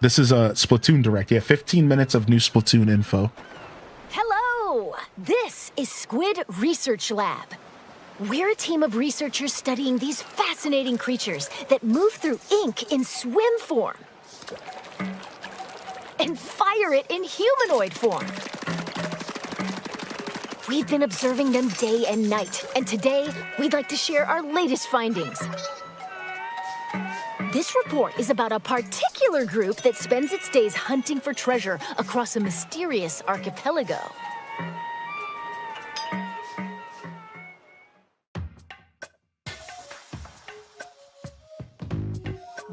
This is a Splatoon Direct. Yeah, 15 minutes of new Splatoon info. Hello! This is Squid Research Lab. We're a team of researchers studying these fascinating creatures that move through ink in swim form and fire it in humanoid form. We've been observing them day and night, and today we'd like to share our latest findings. This report is about a particular group that spends its days hunting for treasure across a mysterious archipelago.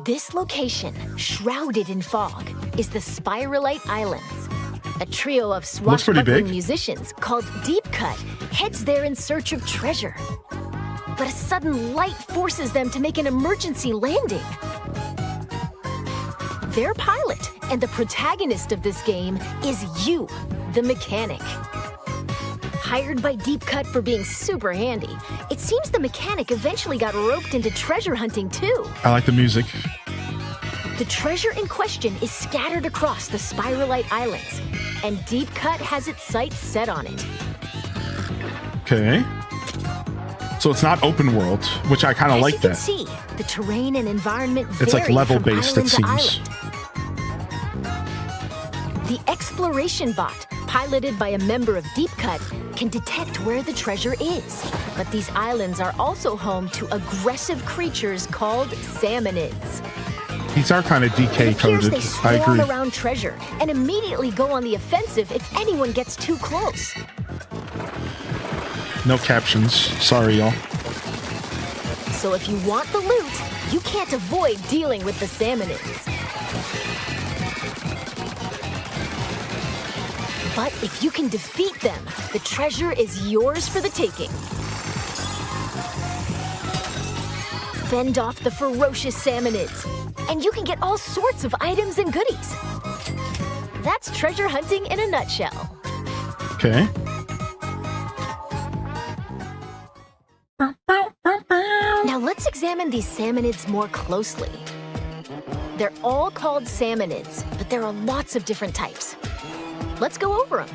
This location, shrouded in fog, is the Spiralite Islands. A trio of swashbuckling musicians called Deep Cut heads there in search of treasure. But a sudden light forces them to make an emergency landing. Their pilot and the protagonist of this game is you, the mechanic. Hired by Deep Cut for being super handy, it seems the mechanic eventually got roped into treasure hunting too. I like the music. The treasure in question is scattered across the Spiralite Islands, and Deep Cut has its sights set on it. Okay. So it's not open world, which I kind of like that. As you can see, the terrain and environment vary. It's like level-based, it seems. The exploration bot, piloted by a member of Deep Cut, can detect where the treasure is. But these islands are also home to aggressive creatures called salmonids. These are kind of DK-coded. They I agree. swarm around treasure and immediately go on the offensive if anyone gets too close. No captions. Sorry, y'all. So if you want the loot, you can't avoid dealing with the salmonids. But if you can defeat them, the treasure is yours for the taking. Fend off the ferocious salmonids, and you can get all sorts of items and goodies. That's treasure hunting in a nutshell. Okay. Now let's examine these salmonids more closely. They're all called salmonids, but there are lots of different types. Let's go over them.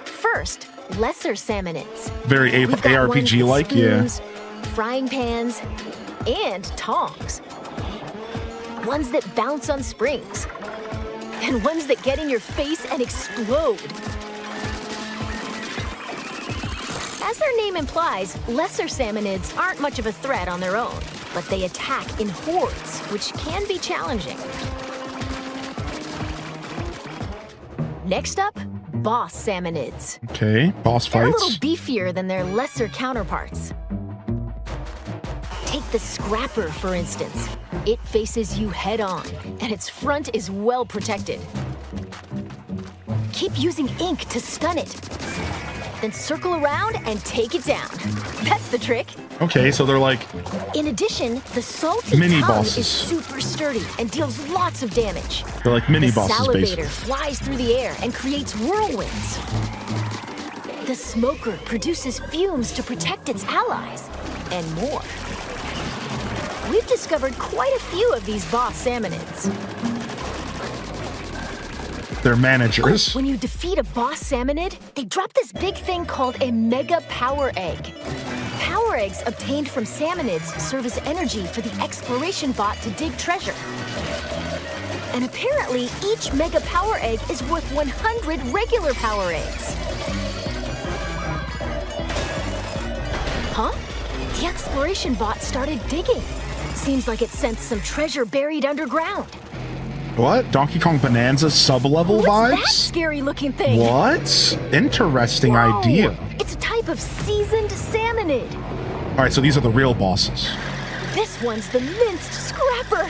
First, lesser salmonids. Very ARPG-like, yeah. Frying pans, and tongs. Ones that bounce on springs. And ones that get in your face and explode. As their name implies, lesser salmonids aren't much of a threat on their own, but they attack in hordes, which can be challenging. Next up, boss salmonids. Okay, boss fights. They're a little beefier than their lesser counterparts. Take the Scrapper, for instance. It faces you head-on, and its front is well protected. Keep using ink to stun it. Then circle around and take it down. That's the trick. Okay, so they're like... In addition, the salty mini tongue bosses. is super sturdy and deals lots of damage. They're like mini bosses, basically. basically. The salivator flies through the air and creates whirlwinds. The smoker produces fumes to protect its allies, and more. We've discovered quite a few of these boss salmonids. They're managers. When you defeat a boss salmonid, they drop this big thing called a mega power egg. Power eggs obtained from salmonids serve as energy for the exploration bot to dig treasure. And apparently, each mega power egg is worth 100 regular power eggs. Huh? The exploration bot started digging. Seems like it sensed some treasure buried underground. What? Donkey Kong Bonanza sub-level vibes? What's that scary-looking thing? What? Interesting idea. It's a type of seasoned salmonid. All right, so these are the real bosses. This one's the minced Scrapper.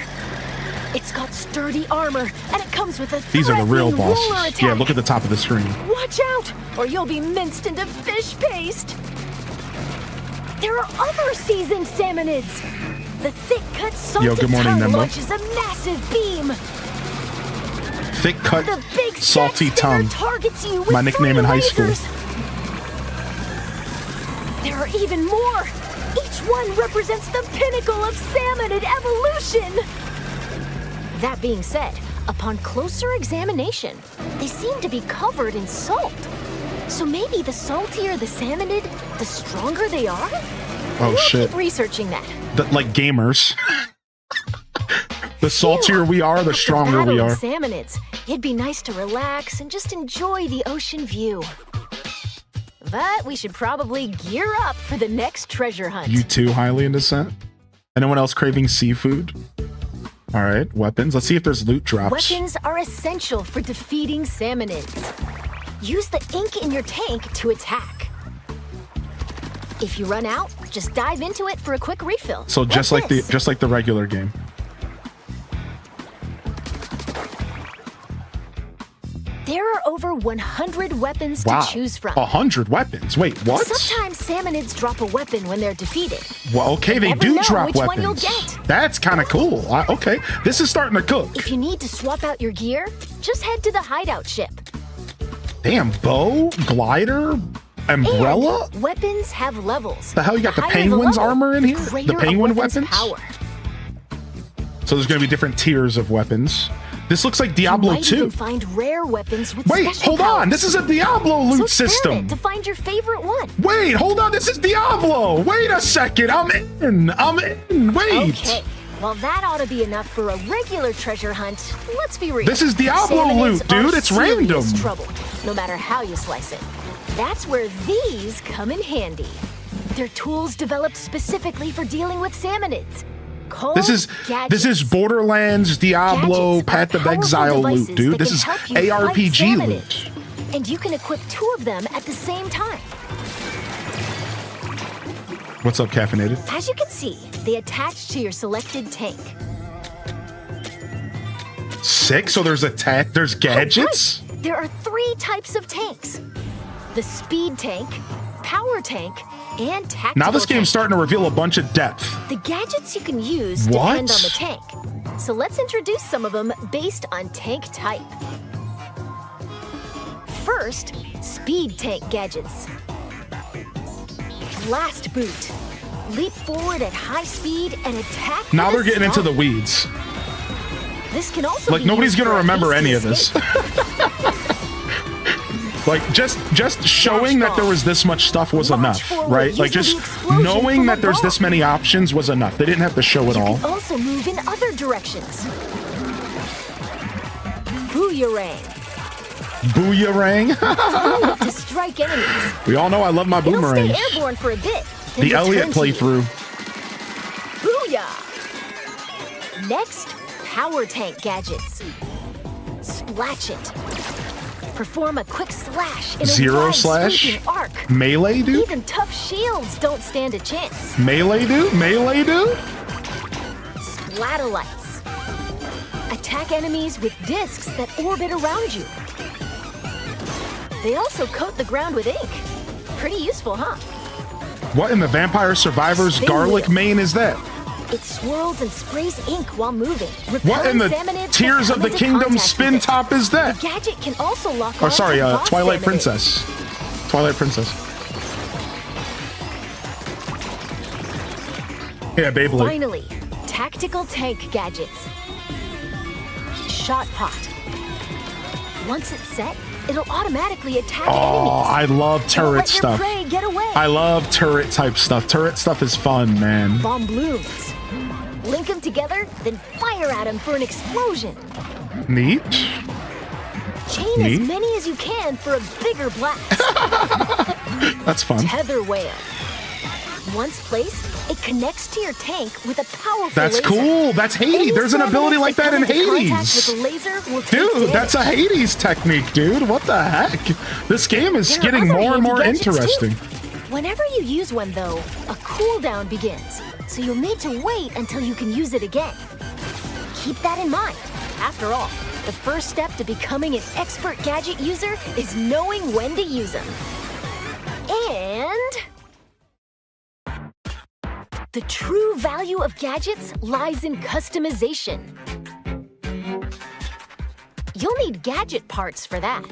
It's got sturdy armor, and it comes with a These are the real threatening roller bosses. attack. Yeah, look at the top of the screen. Watch out, or you'll be minced into fish paste. There are other seasoned salmonids. The thick-cut salted tongue launches a massive beam. Thick-cut The big salty tongue. Targets you with my nickname in high school. There are even more. Each one represents the pinnacle of salmonid evolution. That being said, Upon closer examination, they seem to be covered in salt. So maybe the saltier the salmonid, the stronger they are? Oh, we'll shit. keep researching that. Like gamers. The saltier we are, the stronger we are. Salmonids. It'd be nice to relax and just enjoy the ocean view. But we should probably gear up for the next treasure hunt. You too highly into scent? Anyone else craving seafood? All right, weapons. Let's see if there's loot drops. Weapons are essential for defeating salmonids. Use the ink in your tank to attack. If you run out, just dive into it for a quick refill. So just like the regular game. There are over 100 weapons to choose from. 100 weapons? Wait, what? Sometimes salmonids drop a weapon when they're defeated. Well, okay, they do drop which weapons. One you'll get. That's kind of cool. Okay, this is starting to cook. If you need to swap out your gear, just head to the hideout ship. Damn, bow, glider, umbrella? And weapons have levels. The hell, you got the higher penguin's level, armor in here? greater The penguin a weapon's weapons? Power. So there's going to be different tiers of weapons. This looks like Diablo you might 2. Even find rare weapons with Wait, special hold powers. on. This is a Diablo loot so system. To find your favorite one. Wait, hold on. This is Diablo. Wait a second. I'm in. Wait. Okay. Well, that ought to be enough for a regular treasure hunt. Let's be real. This is Diablo Salmonids loot, dude. are It's serious random. Trouble, no matter how you slice it. That's where these come in handy. They're tools developed specifically for dealing with salmonids. This is Borderlands, Diablo, Gadgets Path are of powerful Exile loot, devices dude. that This can is help you fight ARPG salmonids. loot. And you can equip 2 of them at the same time. What's up, Caffeinated? As you can see, they attach to your selected tank. 6? So there's there's gadgets? Right. There are 3 types of tanks. The speed tank, power tank, and tactical Now this game's tank. starting to reveal a bunch of depth. The gadgets you can use What? depend on the tank. So let's introduce some of them based on tank type. First, speed tank gadgets. Blast boot. Leap forward at high speed and attack. Now with they're a getting into stun. the weeds. This can also Like be nobody's used gonna for remember easy any of this. Like just showing that there was this much stuff was enough, right? Like just knowing that there's this many options was enough. They didn't have to show it all. You can also move in other directions. Booyarang. Booyarang. To strike enemies. We all know I love my It'll boomerangs. stay airborne for a bit. then The Elliot return to you. playthrough. Booyah! Next, power tank gadgets. Splash it. Perform a quick slash in a Zero wide slash? sweeping arc. Melee dude? Even tough shields don't stand a chance. Melee dude? Melee dude? Splatolites. Attack enemies with discs that orbit around you. They also coat the ground with ink. Pretty useful, huh? What in the Vampire Survivors Spin garlic wheel. mane is that? It swirls and sprays ink while moving. What in the Repelling salmonids Tears that of come the into Kingdom contact spin with it. top is that? The gadget can also lock Or on sorry, to boss Twilight salmonids. Princess. Twilight Princess. Yeah, Beyblade. Finally, tactical tank gadgets. Shot pot. Once it's set, it'll automatically attack Oh, enemies. I love Don't turret let your stuff. prey get away. I love turret type stuff. Turret stuff is fun, man. Bomb balloons. Link them together, then fire at them for an explosion. Neat. Chain Neat. as many as you can for a bigger blast. That's fun. Tether whale. Once placed, it connects to your tank with a powerful That's laser. cool. That's Hades. Any There's an ability salmonids like that in come into contact Hades. with a laser will take Dude, damage. that's a Hades technique, dude. What the heck? This game is There are getting other more and handy more gadgets, too. interesting. Whenever you use one, though, a cooldown begins, so you'll need to wait until you can use it again. Keep that in mind. After all, the first step to becoming an expert gadget user is knowing when to use them. And the true value of gadgets lies in customization. You'll need gadget parts for that.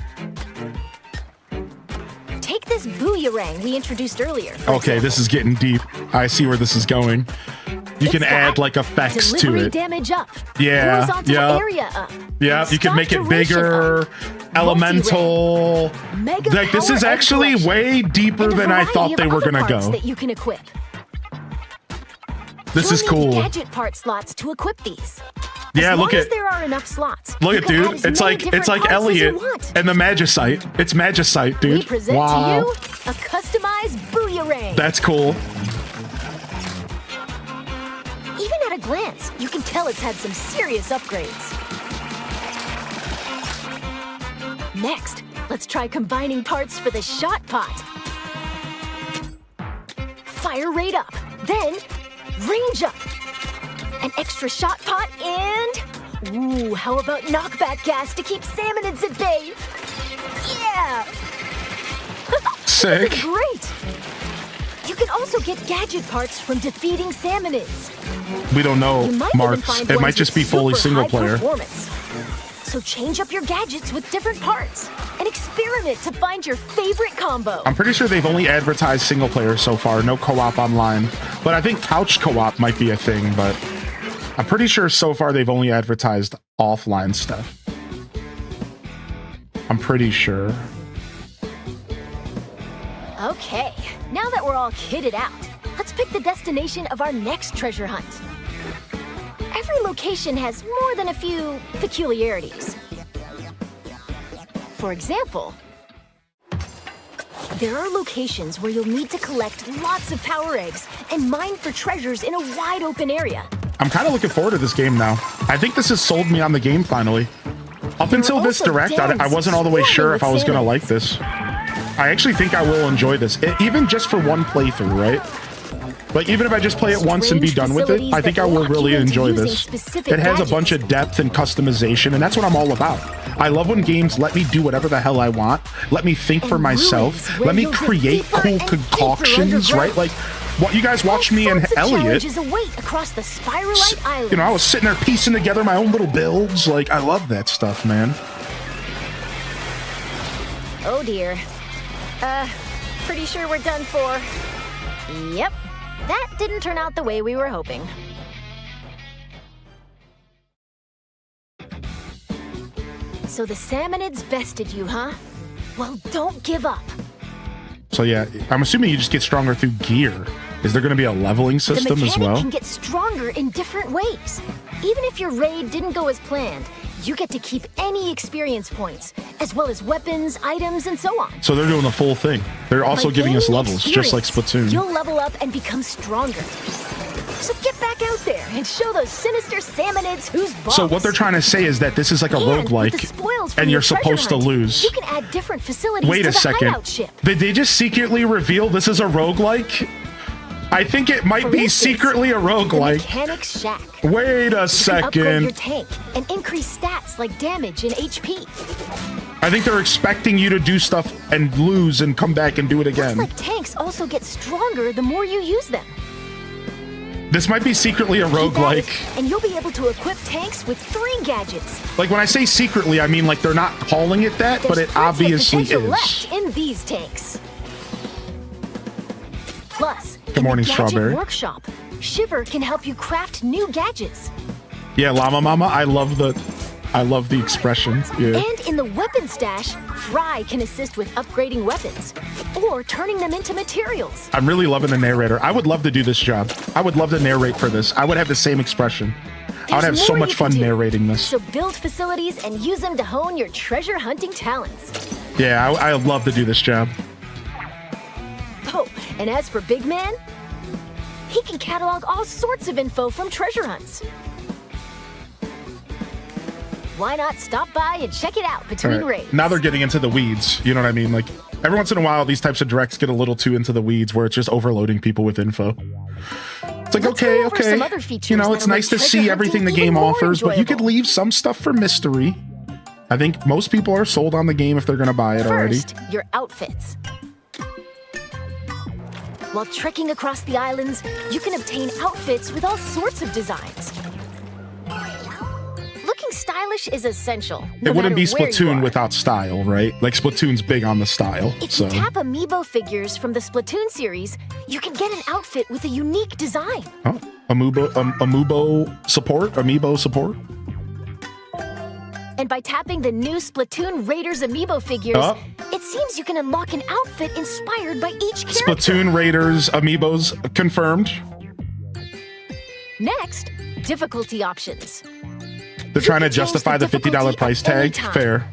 Take this booyarang we introduced earlier. for Okay, example. this is getting deep. I see where this is going. You can It's add got like effects to delivery it. damage up. Yeah, Horizontal yeah. area up. Yeah, you can make it bigger, elemental. Like, this is actually way deeper than I thought they were gonna go. That you can equip. This is cool. Gadget part slots to equip these. Yeah, as look long at as there are enough slots. Look at dude, it's like Elliot and the Magicite. It's Magicite, dude. We present to you a customized Booyarang. That's cool. Even at a glance, you can tell it's had some serious upgrades. Next, let's try combining parts for the shot pot. Fire rate up, then range up. An extra shot pot and... Ooh, how about knockback gas to keep salmonids at bay? Yeah! Sick. This is great! You can also get gadget parts from defeating salmonids. We don't know, Marks. It might just be fully single player. So change up your gadgets with different parts and experiment to find your favorite combo. I'm pretty sure they've only advertised single player so far, no co-op online. But I think couch co-op might be a thing, but I'm pretty sure so far they've only advertised offline stuff. I'm pretty sure. Okay, now that we're all kitted out, let's pick the destination of our next treasure hunt. Every location has more than a few peculiarities. For example, there are locations where you'll need to collect lots of power eggs and mine for treasures in a wide open area. I'm kind of looking forward to this game now. I think this has sold me on the game finally. Up until this direct, I wasn't all the way sure if I was going to like this. I actually think I will enjoy this, even just for one playthrough, right? Like, even if I just play it once and be done with it, I think I will really enjoy this. It has a bunch of depth and customization, and that's what I'm all about. I love when games let me do whatever the hell I want, let me think for myself, let me create cool concoctions, right? Like, what you guys watched me and Elliot. You know, I was sitting there piecing together my own little builds. Like, I love that stuff, man. Oh dear. Pretty sure we're done for. Yep. That didn't turn out the way we were hoping. So the salmonids bested you, huh? Well, don't give up. So yeah, I'm assuming you just get stronger through gear. Is there going to be a leveling system as well? The mechanic can get stronger in different ways. Even if your raid didn't go as planned, you get to keep any experience points, as well as weapons, items, and so on. So they're doing the full thing. They're also giving us levels, just like Splatoon. You'll level up and become stronger. So get back out there and show those sinister salmonids who's boss. So what they're trying to say is that this is like a roguelike, and you're supposed to lose. You can add different facilities Wait a second. Did they just secretly reveal this is a roguelike? I think it might be secretly a roguelike. Mechanic Shack. Wait a second. Upgrade your tank and increase stats like damage and HP. I think they're expecting you to do stuff and lose and come back and do it again. Looks like tanks also get stronger the more you use them. This might be secretly a roguelike. And you'll be able to equip tanks with 3 gadgets. Like, when I say secretly, I mean like they're not calling it that, but it obviously is. Left in these tanks. Plus, good morning, Strawberry. Workshop, Shiver can help you craft new gadgets. Yeah, Llama Mama, I love the expression. Yeah. And in the weapon stash, Fry can assist with upgrading weapons or turning them into materials. I'm really loving the narrator. I would love to do this job. I would love to narrate for this. I would have the same expression. I would have so much fun narrating this. So build facilities and use them to hone your treasure hunting talents. Yeah, I would love to do this job. Oh, and as for Big Man, he can catalog all sorts of info from treasure hunts. Why not stop by and check it out between raids? Now they're getting into the weeds. You know what I mean? Like, every once in a while, these types of directs get a little too into the weeds where it's just overloading people with info. It's like, okay. You know, it's nice to see everything the game offers, but you could leave some stuff for mystery. I think most people are sold on the game if they're going to buy it already. First, your outfits. While trekking across the islands, you can obtain outfits with all sorts of designs. Looking stylish is essential. It wouldn't be Splatoon without style, right? Like, Splatoon's big on the style. If you tap amiibo figures from the Splatoon series, you can get an outfit with a unique design. Oh, amiibo support? And by tapping the new Splatoon Raiders amiibo figures, it seems you can unlock an outfit inspired by each character. Splatoon Raiders amiibos confirmed. Next, difficulty options. They're trying to justify the $50 price tag. Fair.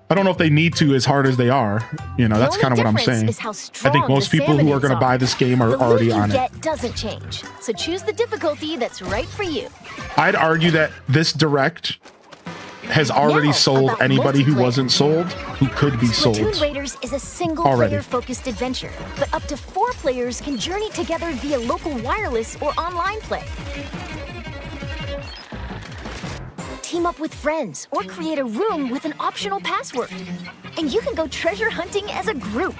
I don't know if they need to as hard as they are. You know, that's kind of what I'm saying. I think most people who are going to buy this game are already on it. The doesn't change, so choose the difficulty that's right for you. I'd argue that this Direct has already sold anybody who wasn't sold, who could be sold. Splatoon Raiders is a single-player-focused adventure, but up to 4 players can journey together via local wireless or online play. Team up with friends or create a room with an optional password. And you can go treasure hunting as a group.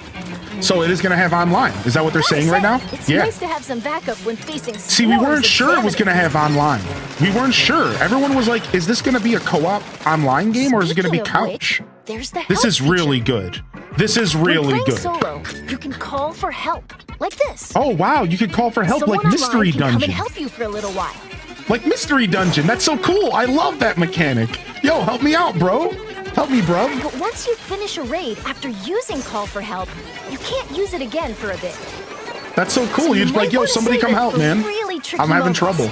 So it is going to have online. Is that what they're saying right now? It's nice to have some backup when facing See, we weren't sure it was going to have online. We weren't sure. Everyone was like, is this going to be a co-op online game or is it going to be couch? This is really good. This is really good. Solo, you can call for help like this. Oh, wow. You can call for help like Mystery Dungeon. Come and help you for a little while. Like Mystery Dungeon. That's so cool. I love that mechanic. Yo, help me out, bro. Help me, bro. But once you finish a raid after using Call for Help, you can't use it again for a bit. That's so cool. You're just like, yo, somebody come help, man. Really I'm having trouble.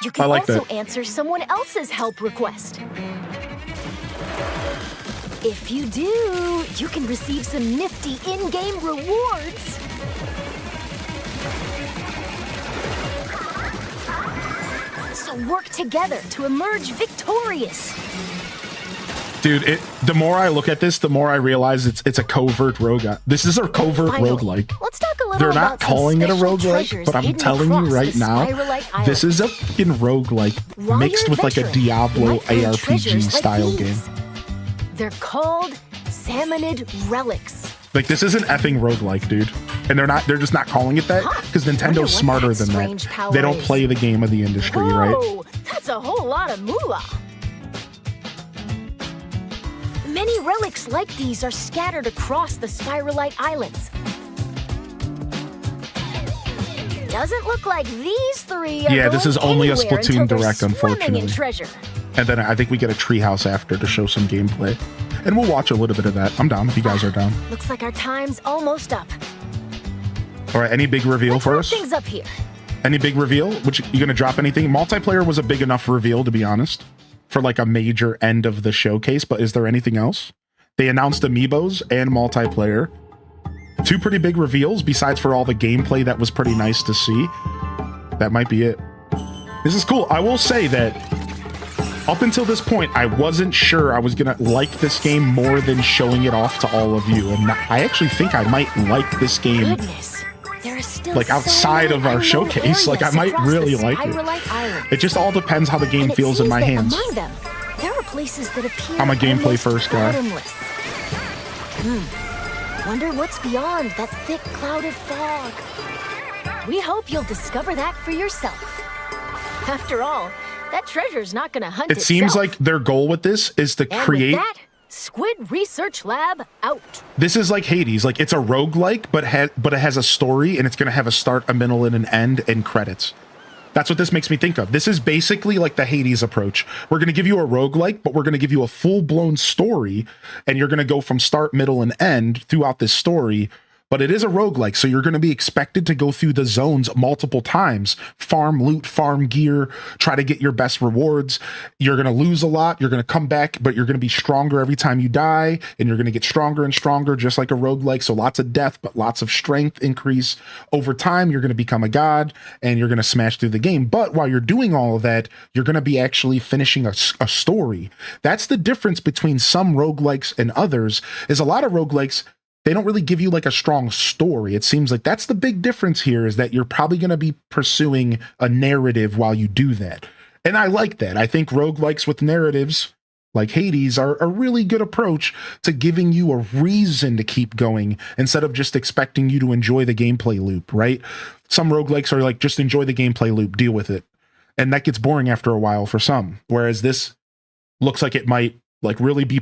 You can also answer someone else's help request. If you do, you can receive some nifty in-game rewards. So work together to emerge victorious. Dude, the more I look at this, the more I realize it's a covert rogue. This is a covert roguelike. Let's talk a little They're not calling it a roguelike, but I'm telling you right now, this is a fucking roguelike mixed with like a Diablo ARPG style game. They're called Salmonid Relics. Like, this is an effing roguelike, dude. And they're just not calling it that because Nintendo's smarter than that. They don't play the game of the industry, right? That's a whole lot of moolah. Many relics like these are scattered across the Spiralite Islands. Doesn't look like these 3 are Yeah, this is only a Splatoon Direct, unfortunately. unfortunately. And then I think we get a treehouse after to show some gameplay. And we'll watch a little bit of that. I'm down if you guys are down. Looks like our time's almost up. All right, any big reveal for us? Things up here. Any big reveal? Which you gonna drop anything? Multiplayer was a big enough reveal, to be honest, for like a major end of the showcase. But is there anything else? They announced amiibos and multiplayer. 2 pretty big reveals, besides for all the gameplay that was pretty nice to see. That might be it. This is cool. I will say that up until this point, I wasn't sure I was gonna like this game more than showing it off to all of you. And I actually think I might like this game. Like outside of our showcase, like I might really like it. It just all depends how the game feels in my hands. There are places that appear I'm a gameplay first guy. Wonder what's beyond that thick cloud of fog. We hope you'll discover that for yourself. After all, that treasure's not gonna hunt itself. It seems like their goal with this is to create... With that, Squid Research Lab out. This is like Hades. Like, it's a roguelike, but it has a story, and it's going to have a start, a middle, and an end, and credits. That's what this makes me think of. This is basically like the Hades approach. We're going to give you a roguelike, but we're going to give you a full-blown story, and you're going to go from start, middle, and end throughout this story. But it is a roguelike, so you're going to be expected to go through the zones multiple times. Farm loot, farm gear, try to get your best rewards. You're going to lose a lot. You're going to come back, but you're going to be stronger every time you die, and you're going to get stronger and stronger, just like a roguelike. So lots of death, but lots of strength increase. Over time, you're going to become a god, and you're going to smash through the game. But while you're doing all of that, you're going to be actually finishing a story. That's the difference between some roguelikes and others, is a lot of roguelikes, they don't really give you like a strong story. It seems like that's the big difference here, is that you're probably going to be pursuing a narrative while you do that. And I like that. I think roguelikes with narratives like Hades are a really good approach to giving you a reason to keep going instead of just expecting you to enjoy the gameplay loop, right? Some roguelikes are like, just enjoy the gameplay loop, deal with it. And that gets boring after a while for some. Whereas this looks like it might like really be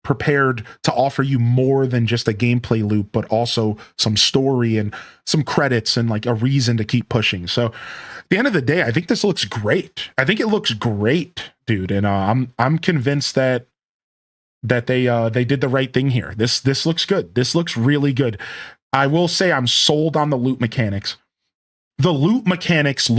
prepared to offer you more than just a gameplay loop, but also some story and some credits and like a reason to keep pushing. So at the end of the day, I think this looks great. I think it looks great. dude. And I'm convinced that they did the right thing here. This looks good. This looks really good. I will say I'm sold on the loot mechanics. The loot mechanics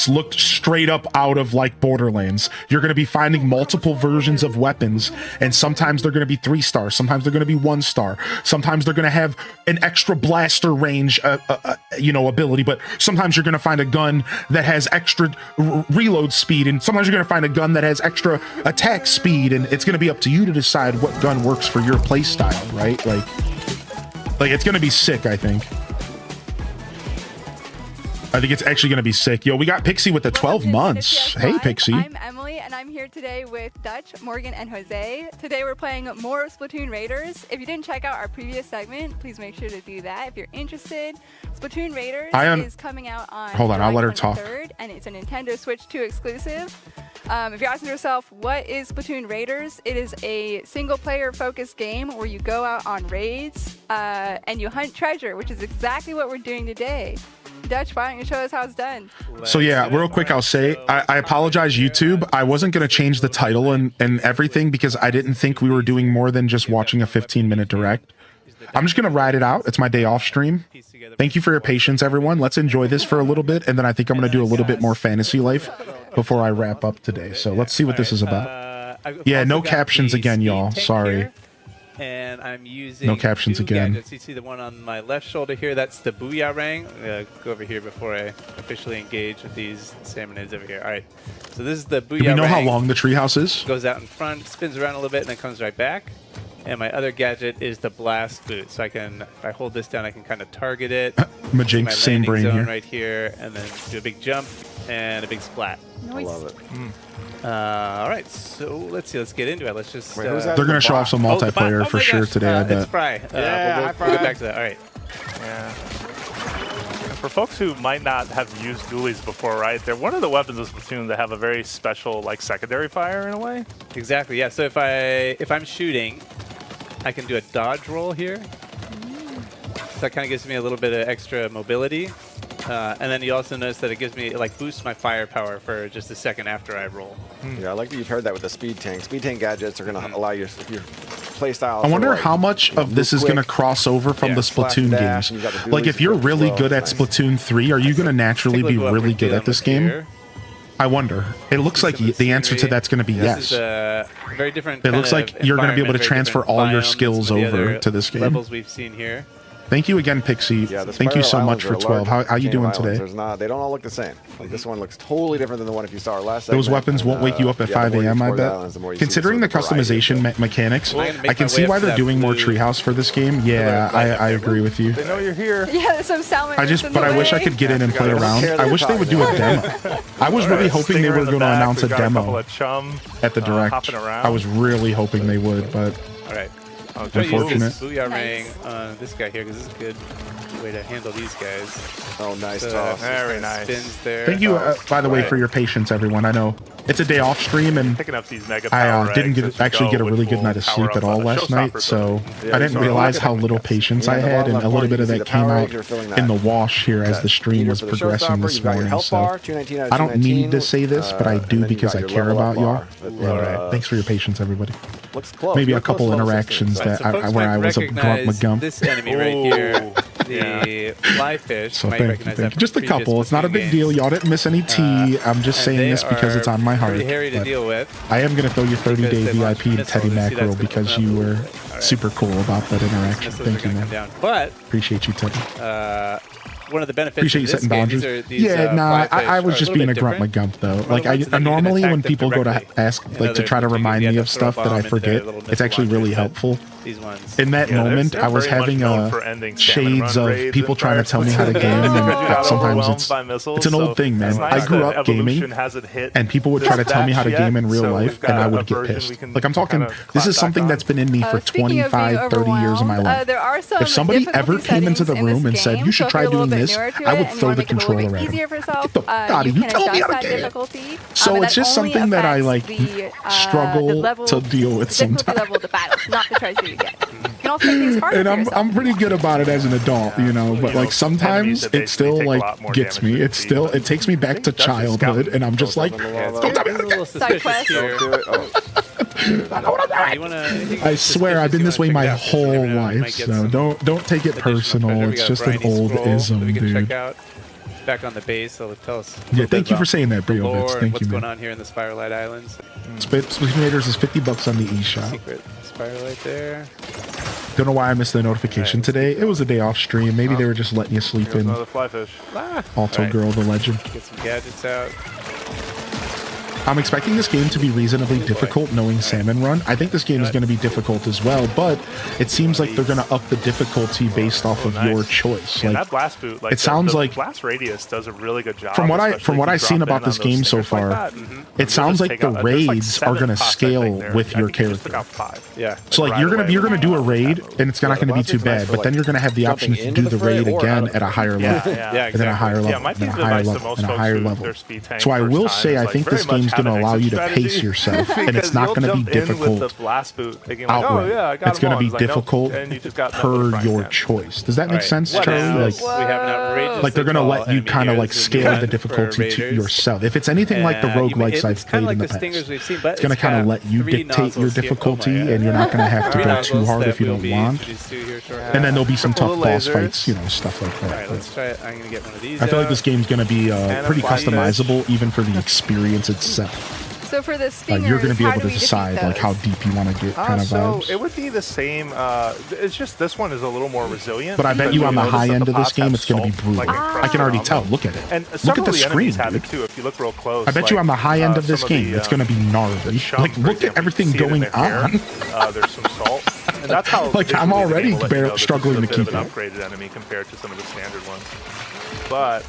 looked straight up out of like Borderlands. You're going to be finding multiple versions of weapons, and sometimes they're going to be 3 stars, sometimes they're going to be 1 star, sometimes they're going to have an extra blaster range ability, but sometimes you're going to find a gun that has extra reload speed, and sometimes you're going to find a gun that has extra attack speed, and it's going to be up to you to decide what gun works for your play style, right? Like it's going to be sick, I think. I think it's actually going to be sick. Yo, we got Pixie with the 12 months. Hey, Pixie. I'm Emily, and I'm here today with Dutch, Morgan, and Jose. Today we're playing more Splatoon Raiders. If you didn't check out our previous segment, please make sure to do that. If you're interested, Splatoon Raiders is coming out on July I'll let her 23rd, talk. And it's a Nintendo Switch 2 exclusive. If you're asking yourself, what is Splatoon Raiders? It is a single-player focused game where you go out on raids and you hunt treasure, which is exactly what we're doing today. Dutch, why don't you show us how it's done? So yeah, real quick, I'll say, I apologize, YouTube. I wasn't going to change the title and everything because I didn't think we were doing more than just watching a 15-minute direct. I'm just going to ride it out. It's my day off stream. Thank you for your patience, everyone. Let's enjoy this for a little bit, and then I think I'm going to do a little bit more Fantasy Life before I wrap up today. So let's see what this is about. Yeah, no captions again, y'all. Sorry. And I'm using no captions again. Gadgets. You see the one on my left shoulder here, that's the Booyah-Rang. I'm going to go over here before I officially engage with these salmonids over here. All right, so this is the Booyah-Rang. Do we know how long the treehouse is? Goes out in front, spins around a little bit, and then comes right back. And my other gadget is the Blast Boot. So I can, if I hold this down, I can kind of target it. Majinx, same brain here. Right here, and then do a big jump and a big splat. Nice. I love it. All right, so let's see. Let's get into it. Let's just. Wait, they're going to show off some multiplayer for sure today, I bet. It's Fry. Yeah, we'll get back to that. All right. Yeah. For folks who might not have used dualies before, right? They're one of the weapons of Splatoon that have a very special, like, secondary fire in a way. Exactly. Yeah. So if I'm shooting, I can do a dodge roll here. So that kind of gives me a little bit of extra mobility. And then you also notice that it gives me, like, boosts my firepower for just a second after I roll. Yeah, I like that you've heard that with the speed tank. Speed tank gadgets are going to allow your play style. I wonder how much of this is going to cross over from the Splatoon games. Like, if you're really good at Splatoon 3, are you going to naturally be really good at this game? I wonder. It looks like the answer to that's going to be yes. This is very different. It looks like you're going to be able to transfer all your skills over to this game. Levels we've seen here. Thank you again, Pixie. Yeah, thank you so much for 12. How you doing today? They don't all look the same. Like this one looks totally different than the one if you saw our last. Those weapons won't wake you up at 5 a.m. I bet. Considering the customization mechanics, I can see why they're doing more treehouse for this game. Yeah, I agree with you. They know you're here. Yeah, there's some salmon. I wish I could get in and play around. I wish they would do a demo. I was really hoping they were going to announce a demo at the Direct. I was really hoping they would, but all right. I'll unfortunate. Booyah-Rang on this guy here because this is a good way to handle these guys. Oh, nice So, toss. Very nice. Spins there. Thank you, by the way, for your patience, everyone. I know it's a day off stream, and Picking up these mega power I didn't actually get a really good night of sleep at all last night, so I didn't realize how little patience I had, and a little bit of that came out in the wash here as the stream was progressing this morning. So I don't need to say this, but I do because I care about y'all. Thanks for your patience, everybody. Maybe a couple interactions that where I was a grump McGump. This enemy right here, the fly fish. So thank you. Just a couple. It's not a big deal. Y'all didn't miss any tea. I'm just saying this because it's on my heart. Hairy to deal with. I am going to throw you 30-day VIP to Teddy Mackerel because you were super cool about that interaction. Thank you, man. But appreciate you, Teddy. One of the benefits Appreciate you setting boundaries. I was just being a grunt McGump though. Like normally when people go to ask, like to try to remind me of stuff that I forget, it's actually really helpful. In that moment, I was having shades of people trying to tell me how to game, and sometimes it's an old thing, man. I grew up gaming, and people would try to tell me how to game in real life, and I would get pissed. Like I'm talking, this is something that's been in me for 20 25, 30 years of my life. There are some If somebody ever difficulty came into the settings in room this and said, game, "You should so if try you're a little doing bit this," newer to I it would and you throw wanna the make it a little controller bit at him. easier for yourself, Get the fuck outta you here. can Tell me adjust how to that get it. difficulty. So and it's that just only something that I affects like the struggle level, to deal with the difficulty sometimes. level of the battles, not the treasure you get. You can also make things harder And for I'm yourself. pretty good about it as an adult, you know, but You know, like sometimes enemies that it still basically take a like lot more gets damage me. than It speed, still but it takes me back to Dungeon childhood, Scout and I'm just like, Don't don't tell me how to a get little it. suspicious quest. here. Do it. Oh, I know what I'm doing. You wanna, anything I swear I've been this way my suspicious you wanna whole check out? You might life, get so some don't take it additional personal. treasure. We It's got a just an briny old scroll that ism, we can dude. check out. Back on the base, so tell us. a Yeah, little bit thank you for about saying that, the Briovitz. lore and Thank what's you, going man. on here in the Spiralight Islands. Splatoon Raiders is $50 on the eShop. Secret Spiralight there. Don't know why I missed the notification Alright, today. It was a day off stream. Maybe they were just letting you sleep Here's in. another flyfish. Alto Alright. Girl, the legend. Get some gadgets out. I'm expecting this game to be reasonably difficult knowing Salmon Run. I think this game is going to be difficult as well, but it seems like they're going to up the difficulty based off of your choice. And Like that blast boot, like it sounds the like blast radius does a really good job. from what especially if you I've seen drop about in on this those game so stickers like far, that. it sounds like the There's like raids are 7 going to pops, I scale think, there. with I your think you just character. took out 5. Yeah. So like right you're away gonna when do a you raid, have and it's not going to be too bad. But then you're going to have the option to do the raid again at a higher level, Yeah, and then a higher Yeah, level, my and then a team's higher advice to level, most and a folks higher who level. their speed tank So I first will time say is, I like, think very this much game's have going to an allow you exit to strategy. pace yourself, and it's Because not you'll going to be jump in with difficult the blast boot thinking like, outright. oh yeah, I got It's them going all. to be It's like, nope. difficult And you just got per nothing your to choice. Does that make Alright, sense, what Charlie? Like, else? We have an outrageous like they're going to let you kind of like scale the for difficulty to raiders. yourself. If it's anything like the roguelikes I've It's kind played of in like the the stingers past, we've seen, but it's going to kind of let you dictate your difficulty, and you're not going to have to go too hard if you don't want. And then there'll be some tough Couple boss lasers. fights, you know, stuff like All that. right, But let's try it. I'm gonna get one of these. I feel like this out. game's going to be a pretty flyfish. customizable, even for the experience itself. So for the Like stingers, you're going to be how able do to we defeat decide like how those? deep you want to get, kind of So vibes. it would be the same. It's just this one is a little more resilient. But I bet because you on the notice high that end the of this pots game, have it's going to be salt, brutal. like, I can already encrusted tell. on them. Look at it. And Look several at the of the enemies screen, have dude. it too. If you look real close, I bet you on the high end of this game, it's going to be gnarly. chum, Like, for look at example, everything you see it in going their hair. on. There's some salt, and that's how. Like, I'm visually the already game will let you know that this is struggling a to bit keep of an it. upgraded enemy compared to some of the standard ones. But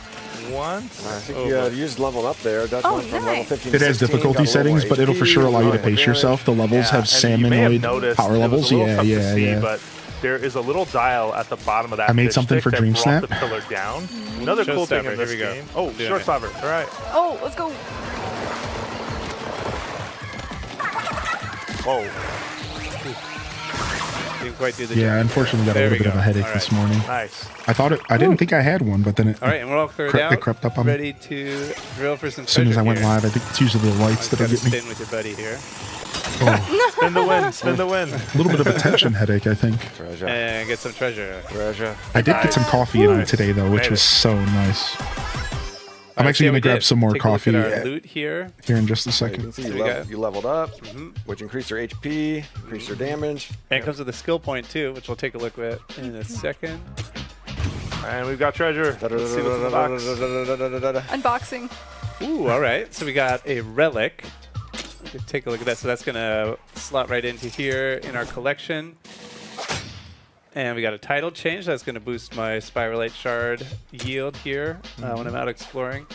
once, I think you just leveled up there. That's Oh, went from level nice. 15 It to has 16, difficulty got a little settings, more but it'll for HP, sure allow you to more pace damage. yourself. The levels have and you may have salmonoid noticed power it was a levels. little Yeah, tough to yeah, see, yeah. But there is a little dial at the bottom of that. I made fish something stick for that Dream brought Snap. the pillar down. Another cool thing in Showstopper, this here we go. game. Oh, Doing short it. stopper. All right. Oh, let's go. Whoa. Didn't quite do the Yeah, job. unfortunately, got a There little we bit of go. a headache All this right. morning. Nice. I didn't think I had one, but then it. All right, and we're all cleared Crept- it out. crept up on me. Ready to drill for some As soon as I went here. live, I think it's usually the lights Just that'll gotta get me. spin with your buddy here. Oh, Spin the win. Spin the win. a little bit of a tension headache, I think. Treasure. And get some treasure. Treasure. I did get some coffee in Nice. today, though, which Made was it. so nice. I'm All right, actually see how going we to grab did. some more Take a look coffee at our loot here. here in just a You can second. see There you, we go. you leveled up, which increased your HP, increased your damage. And it comes with a skill point too, which we'll take a look at in a second. And we've got treasure. Let's see what's in the box. Unboxing. Ooh, all right. So we got a relic. We can take a look at that. So that's going to slot right into here in our collection. And we got a title change. That's going to boost my Spiralite Shard yield here when I'm out exploring.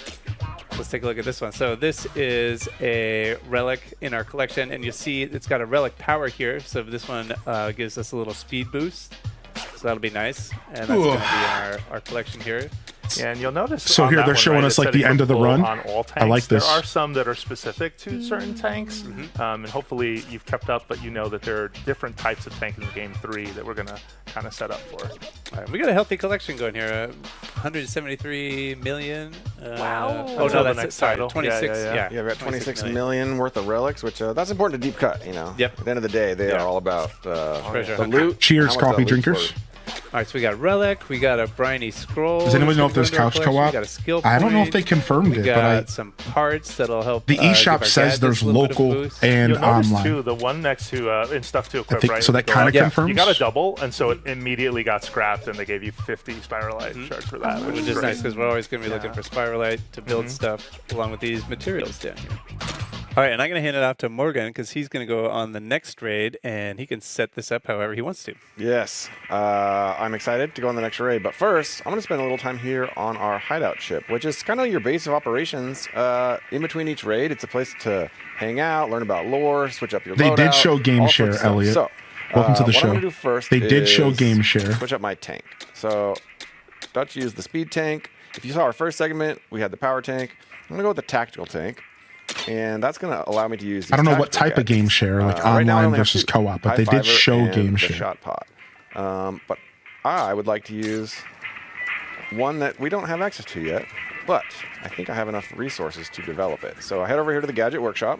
Let's take a look at this one. So this is a relic in our collection, and you see it's got a relic power here. So this one gives us a little speed boost. So that'll be nice. And that's going to be in our collection here. Yeah, and you'll notice. So on here that they're one, showing right, us, it like, said the it could end of the pull run. On all tanks. I like this. There are some that are specific to certain tanks, and hopefully you've kept up, but you know that there are different types of tanks in Game 3 that we're going to kind of set up for. All right, we got a healthy collection going here. 173 million. Wow. Oh, Until no, the that's next sorry. title. 26. Yeah. Yeah, Yeah, we got 26 million worth of relics, which that's important to deep cut. You know. Yep. At the end of the day, they Yeah. are all about Treasure the hunt. loot. Cheers, how much coffee that loot's drinkers. worth. All right, so we got a relic, we got a briny scroll. Does anyone know if there's That's gonna couch go into our co-op? collection. We got a skill I don't know if point. they confirmed We it, got but I. some parts that'll help. The give eShop our says gadgets there's a little bit of local boost. and You'll notice online. too the one next to and stuff to equip, think- right? so that Go kinda up. Yeah, confirms? You got a double, and so it immediately got scrapped, and they gave you 50 Spiralite shards for that, Which is great. nice because we're always going to be looking for Spiralite to build stuff along with these materials down here. All right, and I'm going to hand it off to Morgan because he's going to go on the next raid and he can set this up however he wants to. Yes, I'm excited to go on the next raid. But first, I'm going to spend a little time here on our hideout ship, which is kind of your base of operations. In between each raid, it's a place to hang out, learn about lore, switch up your They did loadout, show game all share, sorts of stuff. Elliot. So Welcome to the what show. I'm gonna do first They did show is game share. Switch up my tank. So Dutch used the speed tank. If you saw our first segment, we had the power tank. I'm gonna go with the tactical tank, and that's gonna allow me to use. I don't know what tactical type of game gadgets. share, like Right now I online only have versus two, co-op, but High they did Fiver show and game the share. shot pot. But I would like to use one that we don't have access to yet, but I think I have enough resources to develop it. So I head over here to the gadget workshop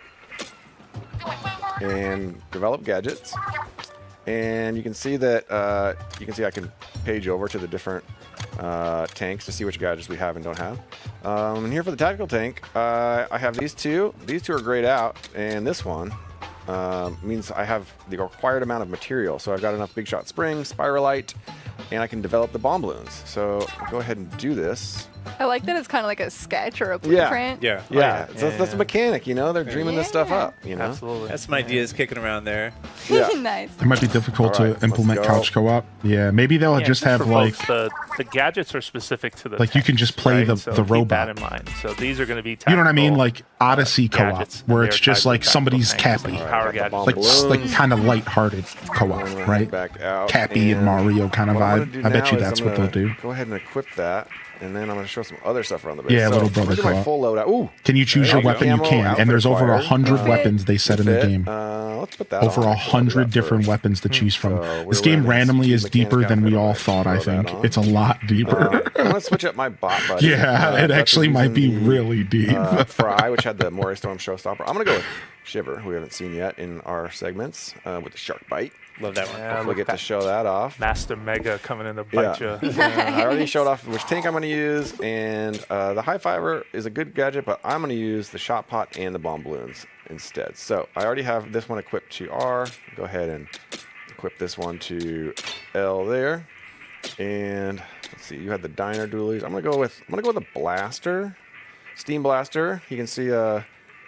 and develop gadgets. And you can see that I can page over to the different tanks to see which gadgets we have and don't have. And here for the tactical tank, I have these two. These two are grayed out, and this one means I have the required amount of material. So I've got enough big shot springs, spiralite, and I can develop the bomb balloons. So I'll go ahead and do this. I like that it's kind of like a sketch or a blueprint. Yeah. Yeah, that's a mechanic, you know? They're dreaming this stuff up, you know? Absolutely. That's some ideas kicking around there. Yeah. Nice. It might be difficult All right, to implement let's go. couch co-op. Yeah, maybe they'll just for have like folks, the gadgets are specific to the Like, you can tanks, just play right? the So robot. keep that in mind. So these are going to be you know what I mean, tactical, like Odyssey co-op, gadgets, where and it's they're just tied to like tactical somebody's tanks, Cappy, like power gadgets. like kind of lighthearted co-op, Balloons right? back out, Cappy and Mario kind of what I'm gonna vibe. do I bet now you is that's I'm what they'll gonna do. Go ahead and equip that, and then I'm going to show some other stuff around the base. Yeah, so little I'm brother gonna do my co-op. full loadout. Ooh, Can you choose there your you go. weapon? You Camo can, outfit and there's over required. 100 Fit. weapons they set in the Fit. game. Let's put that Over on. 100 different first. weapons to choose from. So This we're game wearing randomly this is deeper mechanic than we outfit. all I'm thought, gonna I throw that think. on. It's a lot deeper. I'm going to switch up my bot buddy. Yeah, it Dutch actually was might be using the, really deep. Fry, which had the Moray Storm Showstopper. I'm going to go with Shiver, who we haven't seen yet in our segments, with the Shark Bite. Love that one. Yeah, Hopefully look get at to that show that off. Master Mega coming in to Yeah. bite you. I already showed off which tank I'm going to use, and the High Fiver is a good gadget, but I'm going to use the Shot Pot and the Bomb Balloons instead. So I already have this one equipped to R. Go ahead and equip this one to L there. And let's see, you had the Diner Dualies. I'm gonna go with a Blaster, Steam Blaster. You can see